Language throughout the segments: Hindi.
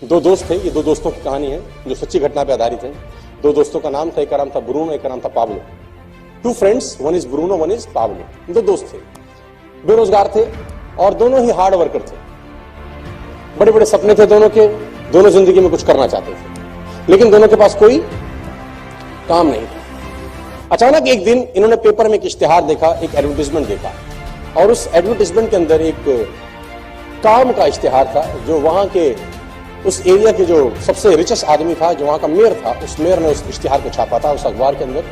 दो दोस्त थे, ये दो दोस्तों की कहानी है जो सच्ची घटना पे आधारित है। दो दोस्तों का नाम था, एक का नाम था ब्रूनो, एक का नाम था Pablo. Two friends, one is Bruno, one is Pablo. दो दोस्त थे, बेरोजगार थे और दोनों ही हार्ड वर्कर थे। बड़े बड़े सपने थे दोनों के, दोनों जिंदगी में कुछ करना चाहते थे, लेकिन दोनों के पास कोई काम नहीं था। अचानक एक दिन इन्होंने पेपर में एक इश्तिहार देखा, एक एडवर्टाइजमेंट देखा, और उस एडवर्टाइजमेंट के अंदर एक काम का इश्तिहार था जो वहां के उस एरिया के जो सबसे रिचेस्ट आदमी था, जो वहां का मेयर था, उस मेयर ने उस इश्तिहार को छापा था उस अखबार के अंदर।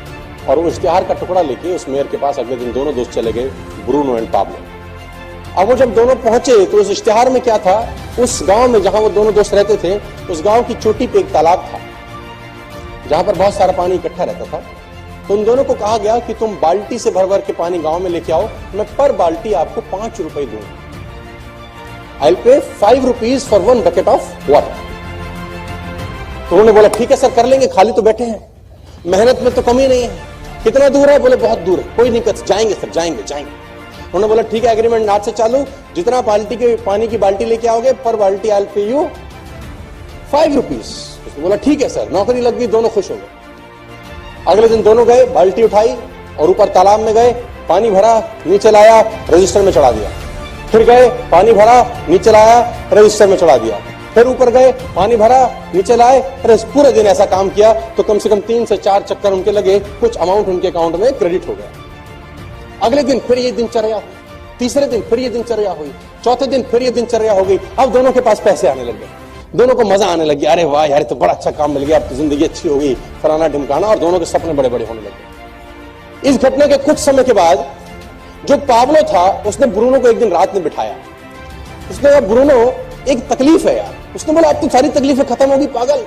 और वो इश्तिहार का टुकड़ा लेके उस मेयर के पास अगले दिन दोनों दोस्त चले गए, ब्रूनो एंड पाब्लो। अब वो जब दोनों पहुंचे तो उस इश्तिहार में क्या था, उस गांव में जहां वो दोनों दोस्त रहते थे, उस गांव की चोटी पे एक तालाब था जहां पर बहुत सारा पानी इकट्ठा रहता था। तो उन दोनों को कहा गया कि तुम बाल्टी से भर भर के पानी गांव में लेके आओ, मैं पर बाल्टी आपको 5 रुपए दूंगा। I will pay 5 rupees for 1 bucket of water. तो उन्होंने बोला ठीक है सर, कर लेंगे, खाली तो बैठे हैं, मेहनत में तो कमी नहीं है। कितना दूर है? बोले बहुत दूर है। कोई नहीं, जाएंगे सर, जाएंगे जाएंगे। उन्होंने बोला ठीक है, एग्रीमेंट आज से चालू, जितना बाल्टी के पानी की बाल्टी लेके आओगे पर बाल्टी I will pay you 5 rupees. उसने बोला ठीक है सर, नौकरी लग गई, दोनों खुश हो गए। अगले दिन दोनों गए, बाल्टी उठाई और ऊपर तालाब में गए, पानी भरा, नीचे लाया, रजिस्टर में चढ़ा दिया। फिर गए, पानी भरा, नीचे लाया, रजिस्टर में चढ़ा दिया। फिर ऊपर गए, पानी भरा, नीचे लाए। पूरे दिन ऐसा काम किया तो कम से कम 3 से 4 चक्कर उनके लगे, कुछ अमाउंट उनके अकाउंट में क्रेडिट हो गया। अगले दिन फिर ये दिनचर्या, तीसरे दिन फिर ये दिनचर्या हुई, चौथे दिन फिर ये दिनचर्या हो गई। अब दोनों के पास पैसे आने लग गए, दोनों को मजा आने लग गया, अरे वाह यार तो बड़ा अच्छा काम मिल गया, अब तो जिंदगी अच्छी हो गई, फलाना ढिमकाना, और दोनों के सपने बड़े बड़े होने लगे। इस घटना के कुछ समय के बाद जो पाब्लो था उसने ब्रूनो को एक दिन रात में बिठाया। उसने कहा ब्रूनो एक तकलीफ है यार। उसने बोला अब तो सारी तकलीफें खत्म होगी पागल,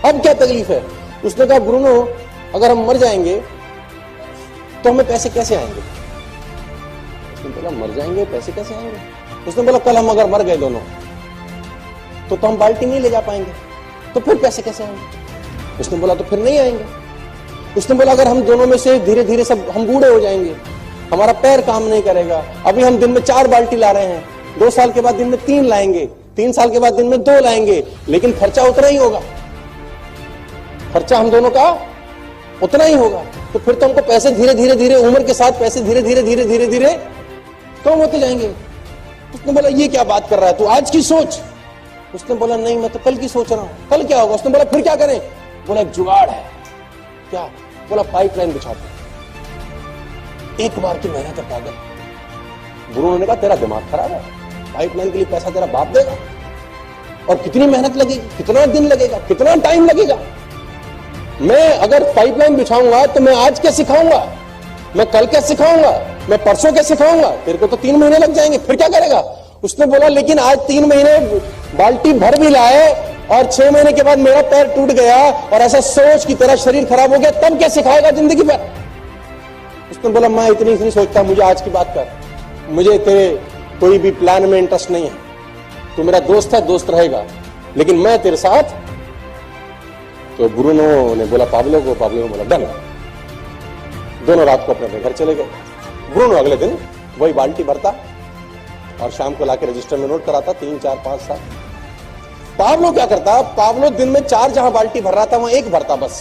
अब क्या तकलीफ है? उसने कहा ब्रूनो अगर हम मर जाएंगे तो हमें पैसे कैसे आएंगे? उसने बोला मर जाएंगे पैसे कैसे आएंगे? उसने बोला कल हम अगर मर गए दोनों तो हम बाल्टी नहीं ले जा पाएंगे, तो फिर पैसे कैसे आएंगे? उसने बोला तो फिर नहीं आएंगे। उसने बोला अगर हम दोनों में से धीरे धीरे सब हम बूढ़े हो जाएंगे, हमारा पैर काम नहीं करेगा, अभी हम दिन में 4 बाल्टी ला रहे हैं, 2 साल के बाद दिन में 3 लाएंगे, 3 साल के बाद दिन में 2 लाएंगे, लेकिन खर्चा उतना ही होगा, खर्चा हम दोनों का उतना ही होगा। तो फिर तो हमको पैसे धीरे धीरे धीरे उम्र के साथ पैसे धीरे धीरे धीरे धीरे धीरे कम होते जाएंगे। उसने बोला ये क्या बात कर रहा है तू, आज की सोच। उसने बोला नहीं मैं तो कल की सोच रहा हूं, कल क्या होगा? उसने बोला फिर क्या करें? बोला एक जुगाड़ है। क्या? बोला पाइपलाइन बिछाते, एक बार की मेहनत है पागल। ब्रूनो ने कहा तेरा दिमाग खराब है, पाइपलाइन के लिए पैसा तेरा बाप देगा, और कितनी मेहनत लगेगी, कितना दिन लगेगा, कितना टाइम लगेगा? मैं अगर पाइपलाइन बिछाऊंगा तो मैं आज क्या सिखाऊंगा, मैं कल क्या सिखाऊंगा, मैं परसों क्या सिखाऊंगा? तेरे को तो 3 महीने लग जाएंगे, फिर क्या करेगा? उसने बोला लेकिन आज 3 महीने बाल्टी भर भी लाए और 6 महीने के बाद मेरा पैर टूट गया और ऐसा सोच की तरह शरीर खराब हो गया, तब क्या सिखाएगा जिंदगी भर? उसने बोला मैं इतनी नहीं सोचता, मुझे आज की बात कर, मुझे तेरे कोई भी प्लान में इंटरेस्ट नहीं है, तू मेरा दोस्त है, दोस्त रहेगा, लेकिन मैं तेरे साथ। तो ब्रूनो ने बोला पाब्लो को, पाब्लो ने बोला डन। दोनों रात को अपने घर चले गए। ब्रूनो अगले दिन वही बाल्टी भरता और शाम को लाके रजिस्टर में नोट कराता 3, 4, 5, 7। पाब्लो क्या करता, पाब्लो दिन में 4 जहां बाल्टी भर रहा था वहां 1 भरता बस,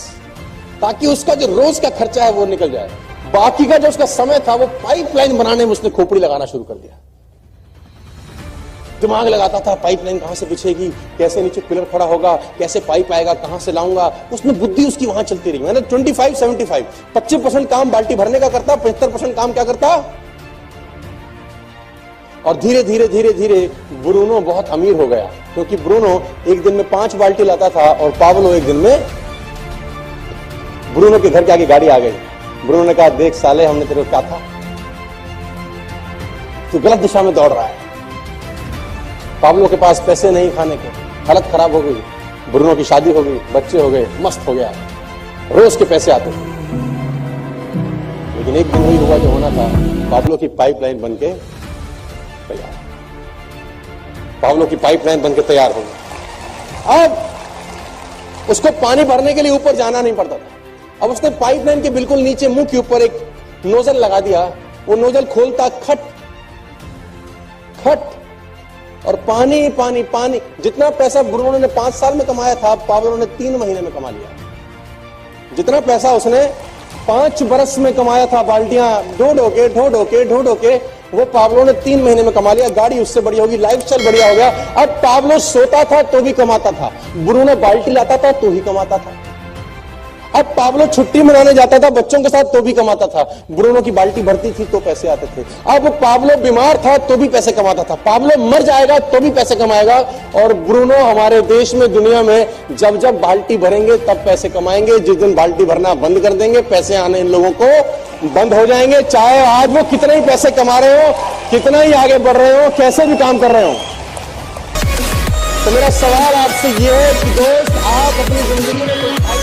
ताकि उसका जो रोज का खर्चा है वो निकल जाए। बाकी का जो उसका समय था वो पाइपलाइन बनाने में उसने खोपड़ी लगाना शुरू कर दिया। दिमाग लगाता था पाइपलाइन कहां से बिछेगी, कैसे नीचे पिलर खड़ा होगा, कैसे पाइप आएगा, कहां से लाऊंगा। उसमें बुद्धि उसकी वहां चलती रही। मैंने 25-75 25% काम बाल्टी भरने का करता, 75% काम क्या करता। और धीरे धीरे धीरे धीरे ब्रूनो बहुत अमीर हो गया, क्योंकि ब्रूनो एक दिन में 5 बाल्टी लाता था और पाब्लो एक दिन में। ब्रूनो के घर के आगे गाड़ी आ गई। ब्रूनो ने कहा देख साले हमने तेरे को क्या था, तू गलत दिशा में दौड़ रहा है। पाब्लो के पास पैसे नहीं खाने के, हालत खराब हो गई, ब्रूनो की शादी हो गई, बच्चे हो गए, मस्त हो गया, रोज के पैसे आते थे। लेकिन एक दिन वही हुआ जो होना था, पाब्लो की पाइपलाइन बनके तैयार, पाब्लो की पाइपलाइन बनके तैयार हो गई। अब उसको पानी भरने के लिए ऊपर जाना नहीं पड़ता था। अब उसने पाइपलाइन के बिल्कुल नीचे मुंह के ऊपर एक नोजल लगा दिया। वो नोजल खोलता खट खट और पानी पानी पानी। जितना पैसा ब्रूनो ने 5 साल में कमाया था, पाब्लो ने 3 महीने में कमा लिया। जितना पैसा उसने 5 बरस में कमाया था, बाल्टियां ढो ढो के, वो पाब्लो ने 3 महीने में कमा लिया। गाड़ी उससे बढ़िया होगी, लाइफस्टाइल बढ़िया हो गया। अब पाब्लो सोता था तो भी कमाता था, ब्रूनो बाल्टी लाता था तो ही कमाता था। अब पाब्लो छुट्टी मनाने जाता था बच्चों के साथ तो भी कमाता था, ब्रूनो की बाल्टी भरती थी तो पैसे आते थे। अब पाब्लो बीमार था तो भी पैसे कमाता था, पाब्लो मर जाएगा तो भी पैसे कमाएगा। और ब्रूनो हमारे देश में, दुनिया में जब जब बाल्टी भरेंगे तब पैसे कमाएंगे। जिस दिन बाल्टी भरना बंद कर देंगे, पैसे आने इन लोगों को बंद हो जाएंगे। चाहे आज वो कितने ही पैसे कमा रहे हो, कितना ही आगे बढ़ रहे हो, कैसे भी काम कर रहे हो। तो मेरा सवाल आपसे ये है कि दोस्त, आप अपनी जिंदगी में